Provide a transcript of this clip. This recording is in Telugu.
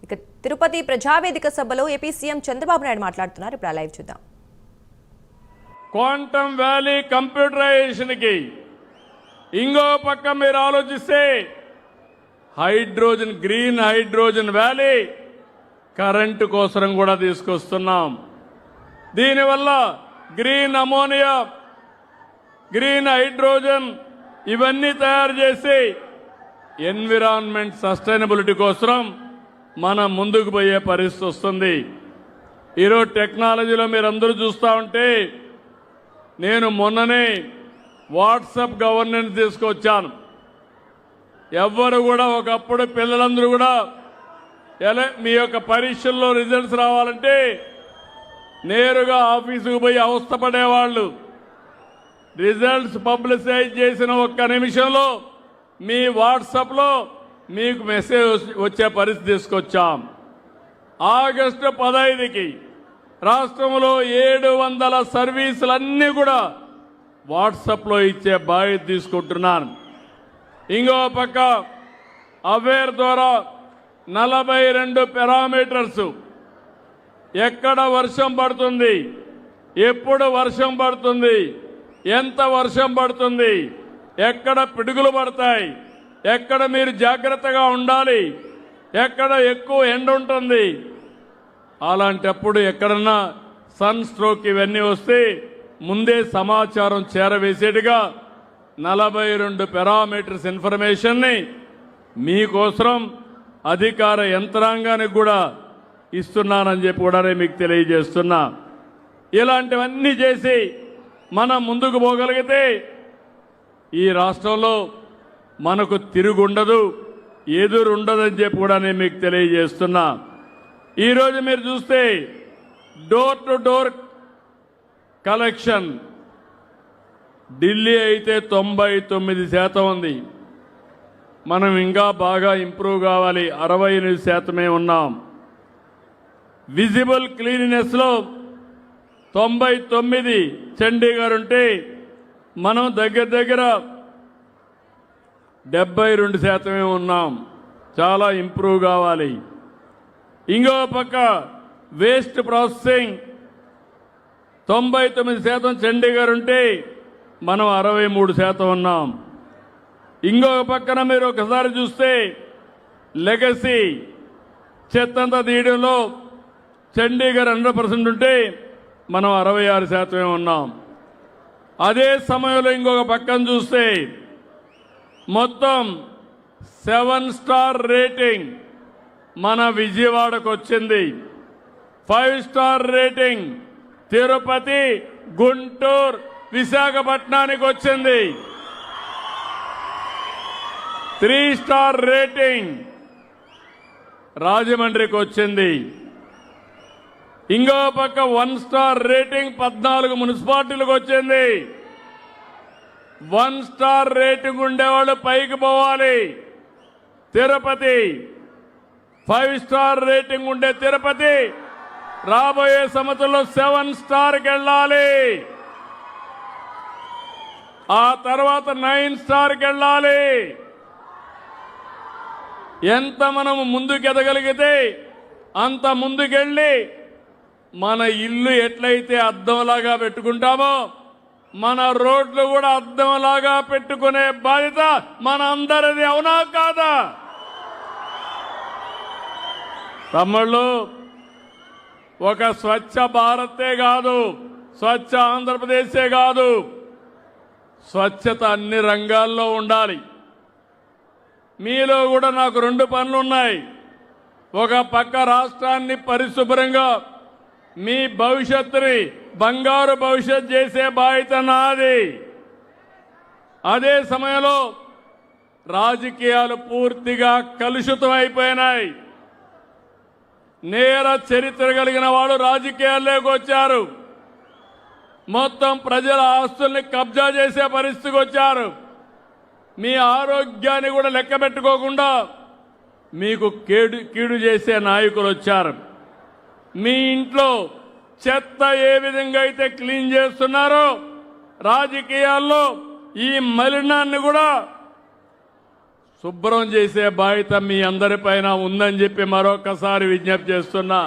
ఇక తిరుపతి ప్రజావేదిక సభలో ఏపీ సీఎం చంద్రబాబు నాయుడు మాట్లాడుతున్నారు. ఇప్పుడు లైవ్ చూద్దాం. క్వాంటమ్ వ్యాలీ కంప్యూటరైజేషన్ కి ఇంకో పక్క మీరు ఆలోచిస్తే hydrogen green hydrogen valley current కోసం కూడా తీసుకొస్తున్నాం. దీనివల్ల గ్రీన్ అమోనియా గ్రీన్ హైడ్రోజన్ ఇవన్నీ తయారు చేసి ఎన్విరాన్మెంట్ సస్టైనబిలిటీ కోసం మనం ముందుకు పోయే పరిస్థితి వస్తుంది. ఈరోజు టెక్నాలజీలో మీరందరూ చూస్తూ ఉంటే నేను మొన్ననే వాట్సాప్ గవర్నెన్స్ తీసుకొచ్చాను. ఎవ్వరు కూడా ఒకప్పుడు పిల్లలందరూ కూడా మీ యొక్క పరీక్షల్లో రిజల్ట్స్ రావాలంటే నేరుగా ఆఫీసుకు పోయి అవస్థపడేవాళ్ళు. రిజల్ట్స్ పబ్లిసైజ్ చేసిన ఒక్క నిమిషంలో మీ వాట్సాప్లో మీకు మెసేజ్ వచ్చే పరిస్థితి తీసుకొచ్చాం. ఆగస్టు 15కి రాష్ట్రంలో 700 సర్వీసులన్నీ కూడా వాట్సాప్లో ఇచ్చే బాధ్యత తీసుకుంటున్నాను. ఇంకో పక్క అవేర్ ద్వారా 42 పారామీటర్స్ ఎక్కడ వర్షం పడుతుంది, ఎప్పుడు వర్షం పడుతుంది, ఎంత వర్షం పడుతుంది, ఎక్కడ పిడుగులు పడతాయి, ఎక్కడ మీరు జాగ్రత్తగా ఉండాలి, ఎక్కడ ఎక్కువ ఎండ ఉంటుంది, అలాంటప్పుడు ఎక్కడన్నా సన్ స్ట్రోక్ ఇవన్నీ వస్తే ముందే సమాచారం చేరవేసేట్టుగా 42 పారామీటర్స్ ఇన్ఫర్మేషన్ని మీకోసం అధికార యంత్రాంగానికి కూడా ఇస్తున్నానని చెప్పి కూడా మీకు తెలియజేస్తున్నా. ఇలాంటివన్నీ చేసి మనం ముందుకు పోగలిగితే ఈ రాష్ట్రంలో మనకు తిరుగుండదు, ఎదురుండదని చెప్పి కూడా నేను మీకు తెలియజేస్తున్నా. ఈరోజు మీరు చూస్తే door to door collection Delhi అయితే 99% ఉంది. మనం ఇంకా బాగా ఇంప్రూవ్ కావాలి, 68% ఉన్నాం. విజిబుల్ క్లీనినెస్లో 99 చండీగఢ్ ఉంటే మనం దగ్గర 72% ఉన్నాం. చాలా ఇంప్రూవ్ కావాలి. ఇంకో పక్క వేస్ట్ ప్రాసెసింగ్ 99% చండీగఢ్ ఉంటే మనం 63% ఉన్నాం. ఇంకొక పక్కన మీరు ఒకసారి చూస్తే లెగసీ చెత్తంతా తీయడంలో చండీగఢ్ 100% ఉంటే మనం 66% ఉన్నాం. అదే సమయంలో ఇంకొక పక్కన చూస్తే మొత్తం 7 స్టార్ రేటింగ్ మన విజయవాడకు వచ్చింది. 5 స్టార్ రేటింగ్ తిరుపతి, గుంటూరు, విశాఖపట్నానికి వచ్చింది. 3 స్టార్ రేటింగ్ రాజమండ్రికి వచ్చింది. ఇంకో పక్క 1 స్టార్ రేటింగ్ 14 మున్సిపాలిటీలకు వచ్చింది. 1 స్టార్ రేటింగ్ ఉండేవాళ్ళు పైకి పోవాలి. తిరుపతి 5 స్టార్ రేటింగ్ ఉండే తిరుపతి రాబోయే సంవత్సరంలో 7 స్టార్కి వెళ్ళాలి. ఆ తర్వాత 9 స్టార్కి వెళ్ళాలి. ఎంత మనం ముందుకు ఎదగలిగితే అంత ముందుకెళ్ళి మన ఇల్లు ఎట్లయితే అద్దంలాగా పెట్టుకుంటామో మన రోడ్లు కూడా అద్దంలాగా పెట్టుకునే బాధ్యత మన అందరిది. అవునా కాదా తమ్ముళ్ళు? ఒక స్వచ్ఛ భారతే కాదు, స్వచ్ఛ ఆంధ్రప్రదేశే కాదు, స్వచ్ఛత అన్ని రంగాల్లో ఉండాలి. మీలో కూడా నాకు 2 పనులు ఉన్నాయి. ఒక పక్క రాష్ట్రాన్ని పరిశుభ్రంగా మీ భవిష్యత్తుని బంగారు భవిష్యత్ చేసే బాధ్యత నాది. అదే సమయంలో రాజకీయాలు పూర్తిగా కలుషితం అయిపోయినాయి. నేర చరిత్ర కలిగిన వాళ్ళు రాజకీయాల్లోకి వచ్చారు. మొత్తం ప్రజల ఆస్తుల్ని కబ్జా చేసే పరిస్థితికి వచ్చారు. మీ ఆరోగ్యాన్ని కూడా లెక్క పెట్టుకోకుండా మీకు కీడు చేసే నాయకులు వచ్చారు. మీ ఇంట్లో చెత్త ఏ విధంగా అయితే క్లీన్ చేస్తున్నారో రాజకీయాల్లో ఈ మలినాన్ని కూడా శుభ్రం చేసే బాధ్యత మీ అందరిపైన ఉందని చెప్పి మరొకసారి విజ్ఞప్తి చేస్తున్నా.